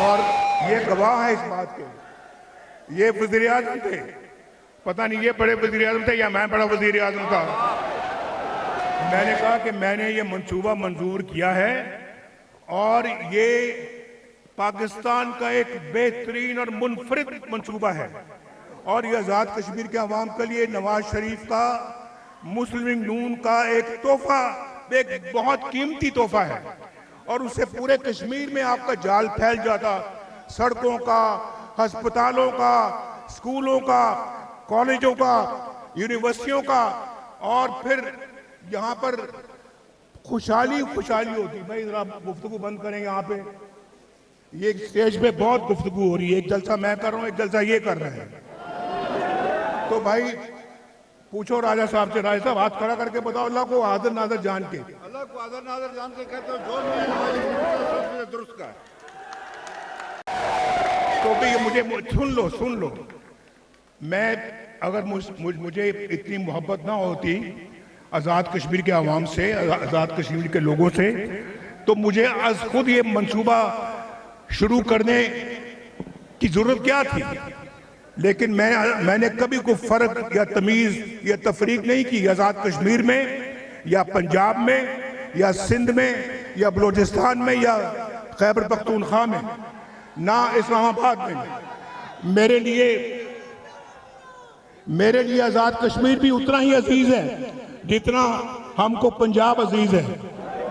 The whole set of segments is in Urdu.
اور یہ گواہ ہے اس بات کے. یہ وزیر اعظم تھے, پتہ نہیں یہ بڑے وزیر اعظم تھے یا میں بڑا وزیر اعظم تھا. میں نے کہا کہ میں نے یہ منصوبہ منظور کیا ہے اور یہ پاکستان کا ایک بہترین اور منفرد منصوبہ ہے, اور یہ آزاد کشمیر کے عوام کے لیے نواز شریف کا مسلم لیگ نون کا ایک تحفہ, ایک بہت قیمتی تحفہ ہے. اور اس سے پورے کشمیر میں آپ کا جال پھیل جاتا, سڑکوں کا, ہسپتالوں کا, اسکولوں کا, کالجوں کا, یونیورسٹیوں کا, اور پھر یہاں پر خوشحالی ہوتی. بھائی ذرا گفتگو بند کریں یہاں پہ, یہ اسٹیج پہ بہت گفتگو ہو رہی ہے, ایک جلسہ میں کر رہا ہوں, ایک جلسہ یہ کر رہے ہیں. تو بھائی پوچھو راجہ صاحب سے, راجہ صاحب ہاتھ کھڑا کر کے بتاؤ اللہ کو حاضر ناظر جان کے. اللہ کو حاضر ناظر جان کے کہتے ہو جو میں نے درست کا. تو بھی مجھے سن لو, میں اگر مجھے اتنی محبت نہ ہوتی آزاد کشمیر کے عوام سے, آزاد کشمیر کے لوگوں سے, تو مجھے از خود یہ منصوبہ شروع کرنے کی ضرورت کیا تھی. لیکن میں نے کبھی کوئی فرق یا تمیز یا تفریق نہیں کی آزاد کشمیر میں یا پنجاب میں یا سندھ میں یا بلوچستان میں یا خیبر پختونخوا میں, نہ اسلام آباد میں. میرے لیے آزاد کشمیر بھی اتنا ہی عزیز ہے جتنا ہم کو پنجاب عزیز ہے.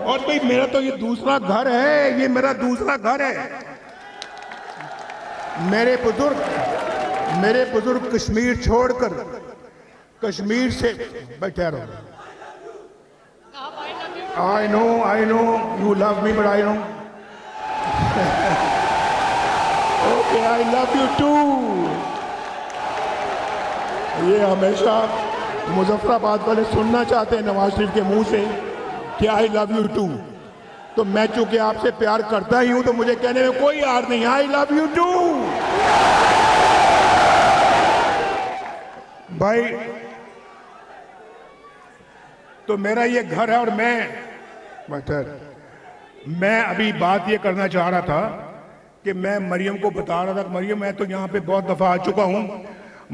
اور بھئی میرا تو یہ دوسرا گھر ہے, یہ میرا دوسرا گھر ہے. میرے بزرگ کشمیر چھوڑ کر کشمیر سے بیٹھے رہو. I know you love me, but I know. Okay, I love you too. یہ ہمیشہ مظفر آباد والے سننا چاہتے ہیں نواز شریف کے منہ سے کہ I love you too. تو میں چونکہ آپ سے پیار کرتا ہی ہوں تو مجھے کہنے میں کوئی یار نہیں, I love you too. بھائی تو میرا یہ گھر ہے, اور میں ابھی بات یہ کرنا چاہ رہا تھا کہ میں مریم کو بتا رہا تھا کہ مریم میں تو یہاں پہ بہت دفعہ آ چکا ہوں.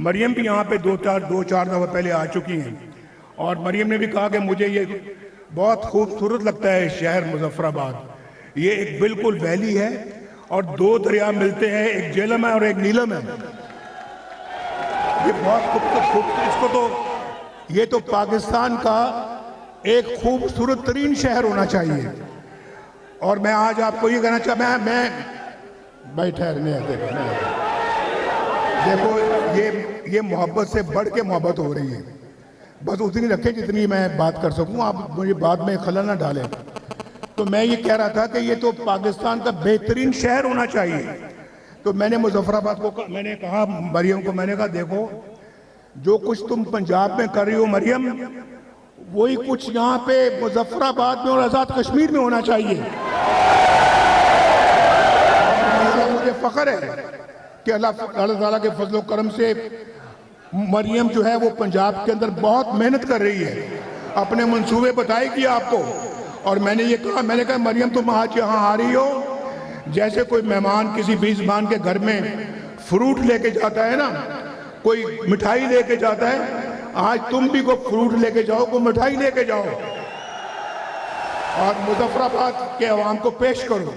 مریم بھی یہاں پہ دو چار دفعہ پہلے آ چکی ہیں, اور مریم نے بھی کہا کہ مجھے یہ بہت خوبصورت لگتا ہے شہر مظفر آباد. یہ ایک بالکل ویلی ہے اور دو دریا ملتے ہیں, ایک جہلم ہے اور ایک نیلم ہے. یہ بہت خوبصورت, اس کو تو یہ تو پاکستان کا ایک خوبصورت ترین شہر ہونا چاہیے. اور میں آج آپ کو یہ کہنا چاہتا ہوں, میں بھائی ٹھہرنے دیکھو یہ محبت سے بڑھ کے محبت ہو رہی ہے, بس اتنی رکھیں جتنی میں بات کر سکوں, آپ مجھے بعد میں خلل نہ ڈالیں. تو میں یہ کہہ رہا تھا کہ یہ تو پاکستان کا بہترین شہر ہونا چاہیے. تو میں نے مظفر آباد کو میں نے کہا مریم کو, میں نے کہا دیکھو جو کچھ تم پنجاب میں کر رہی ہو مریم, وہی کچھ یہاں پہ مظفر آباد میں اور آزاد کشمیر میں ہونا چاہیے. مجھے فخر ہے کہ اللہ تعالیٰ کے فضل و کرم سے مریم جو ہے وہ پنجاب کے اندر بہت محنت کر رہی ہے, اپنے منصوبے بتائے گی آپ کو. اور میں نے کہا مریم تم آج یہاں آ رہی ہو جیسے کوئی مہمان کسی میزبان کے گھر میں فروٹ لے کے جاتا ہے نا, کوئی مٹھائی لے کے جاتا ہے, آج تم بھی کوئی فروٹ لے کے جاؤ, کوئی مٹھائی لے کے جاؤ اور مظفر آباد کے عوام کو پیش کرو.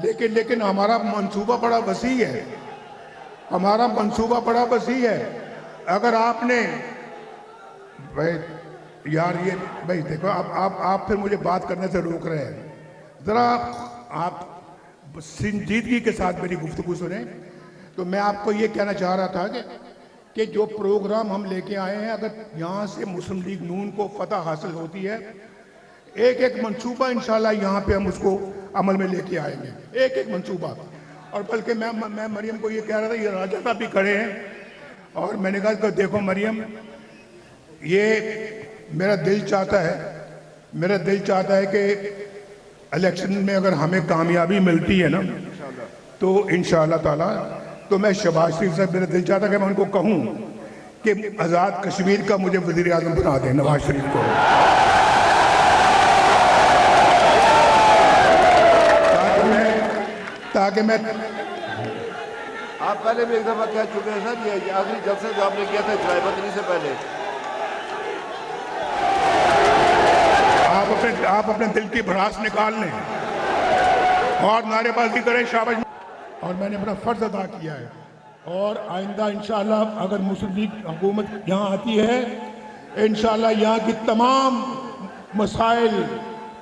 لیکن ہمارا منصوبہ بڑا وسیع ہے, ہمارا منصوبہ بڑا وسیع ہے. اگر آپ نے یار یہ بھائی دیکھو آپ پھر مجھے بات کرنے سے روک رہے ہیں, ذرا آپ سنجیدگی کے ساتھ میری گفتگو سنیں. تو میں آپ کو یہ کہنا چاہ رہا تھا کہ جو پروگرام ہم لے کے آئے ہیں, اگر یہاں سے مسلم لیگ نون کو فتح حاصل ہوتی ہے, ایک منصوبہ انشاءاللہ یہاں پہ ہم اس کو عمل میں لے کے آئیں گے, ایک منصوبہ. اور بلکہ میں مریم کو یہ کہہ رہا تھا, یہ راجہ صاحب بھی کھڑے ہیں, اور میں نے کہا کہ دیکھو مریم, یہ میرا دل چاہتا ہے کہ الیکشن میں اگر ہمیں کامیابی ملتی ہے نا تو انشاءاللہ تعالی, تو میں شہباز شریف سے میرا دل چاہتا ہے کہ میں ان کو کہوں کہ آزاد کشمیر کا مجھے وزیر اعظم بنا دیں نواز شریف کو, تاکہ میں آپ پہلے بھی ایک دفعہ کہہ چکے ہیں سر، یہ آخری جلسے جو آپ نے کیا تھا جمعہ بدری سے پہلے. آپ اپنے دل کی بھڑاس نکال لیں اور نعرے بازی کریں، شاباش. اور میں نے اپنا فرض ادا کیا ہے، اور آئندہ انشاءاللہ اگر مسلم لیگ حکومت یہاں آتی ہے، انشاءاللہ یہاں کی تمام مسائل،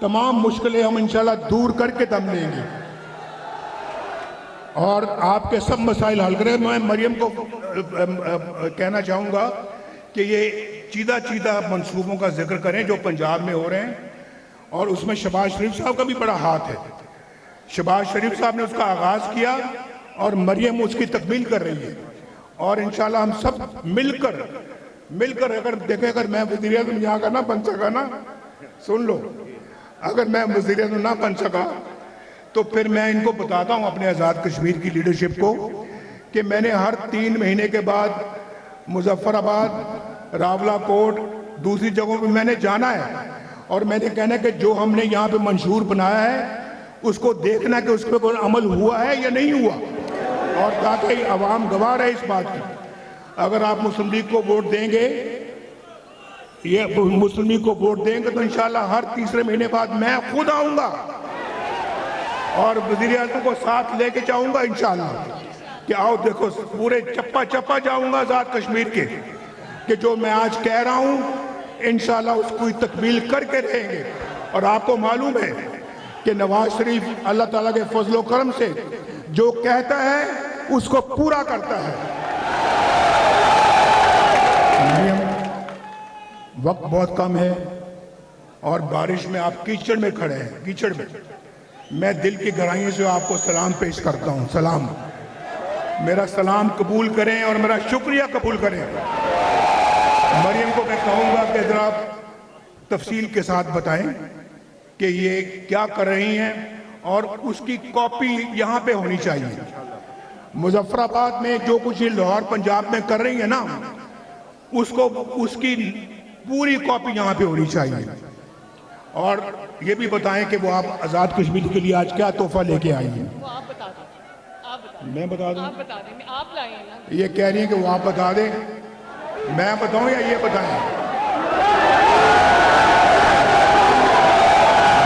تمام مشکلیں ہم انشاءاللہ دور کر کے دم لیں گے اور آپ کے سب مسائل حل کریں. میں مریم کو کہنا چاہوں گا کہ یہ چیدہ منصوبوں کا ذکر کریں جو پنجاب میں ہو رہے ہیں، اور اس میں شہباز شریف صاحب کا بھی بڑا ہاتھ ہے. شہباز شریف صاحب نے اس کا آغاز کیا اور مریم اس کی تکمیل کر رہی ہے، اور انشاءاللہ ہم سب مل کر اگر دیکھیں، اگر میں وزیر اعظم یہاں کا نہ بن سکا نا، سن لو، اگر میں وزیر اعظم نہ بن سکا تو پھر میں ان کو بتاتا ہوں اپنے آزاد کشمیر کی لیڈرشپ کو کہ میں نے ہر 3 مہینے کے بعد مظفر آباد، راولہ کوٹ، دوسری جگہوں پہ میں نے جانا ہے، اور میں نے کہنا ہے کہ جو ہم نے یہاں پہ منشور بنایا ہے اس کو دیکھنا کہ اس پہ کوئی عمل ہوا ہے یا نہیں ہوا، اور تاکہ عوام گواہ رہے اس بات کی. اگر آپ مسلم لیگ کو ووٹ دیں گے، یہ مسلم لیگ کو ووٹ دیں گے تو انشاءاللہ ہر تیسرے مہینے بعد میں خود آؤں گا اور وزیر اعظم کو ساتھ لے کے جاؤں گا انشاءاللہ کہ آؤ دیکھو، پورے چپا جاؤں گا آزاد کشمیر کے، کہ جو میں آج کہہ رہا ہوں انشاءاللہ اس کو تکمیل کر کے رہیں گے. اور آپ کو معلوم ہے کہ نواز شریف اللہ تعالیٰ کے فضل و کرم سے جو کہتا ہے اس کو پورا کرتا ہے. وقت بہت کم ہے اور بارش میں آپ کیچڑ میں کھڑے ہیں، کیچڑ میں دل کی گہرائیوں سے آپ کو سلام پیش کرتا ہوں. سلام، میرا سلام قبول کریں اور میرا شکریہ قبول کریں. مریم کو میں کہوں گا کہ ذرا تفصیل کے ساتھ بتائیں کہ یہ کیا کر رہی ہیں، اور اس کی کاپی یہاں پہ ہونی چاہیے. مظفر آباد میں جو کچھ یہ لاہور پنجاب میں کر رہی ہیں نا، اس کی پوری کاپی یہاں پہ ہونی چاہیے. اور یہ بھی بتائیں کہ وہ آپ آزاد کشمیر کے لیے آج کیا تحفہ لے کے آئی ہیں. آپ بتا دیں، میں بتا دوں؟ آپ بتا دیں، آپ لائیں نا. یہ کہہ رہی ہیں کہ وہ آپ بتا دیں، میں بتاؤں یا یہ بتائیں؟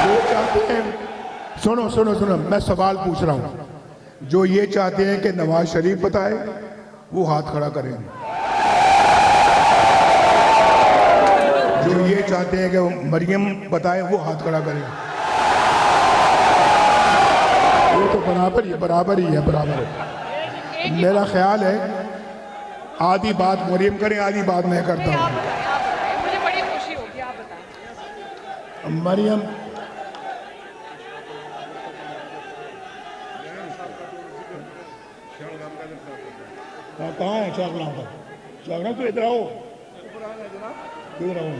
جو چاہتے ہیں، سنو، میں سوال پوچھ رہا ہوں. جو یہ چاہتے ہیں کہ نواز شریف بتائے وہ ہاتھ کھڑا کریں، جو یہ چاہتے ہیں کہ مریم بتائے وہ ہاتھ کھڑا کریں. وہ تو برابر ہی ہے. میرا خیال ہے آدھی بات مریم کریں، آدھی بات میں کرتا ہوں. مجھے بڑی خوشی ہوگی، آپ بتائیں. مریم، کہاں ہے شاہ غلام کا؟ شاہ غلام تو ادھر آؤ، ادھر آؤ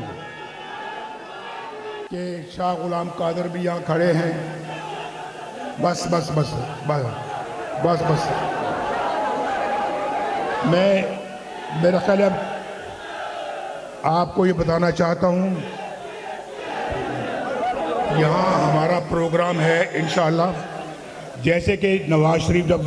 کہ شاہ غلام قادر بھی یہاں کھڑے ہیں. بس میرا خیال ہے آپ کو یہ بتانا چاہتا ہوں، یہاں ہمارا پروگرام ہے انشاءاللہ، جیسے کہ نواز شریف جب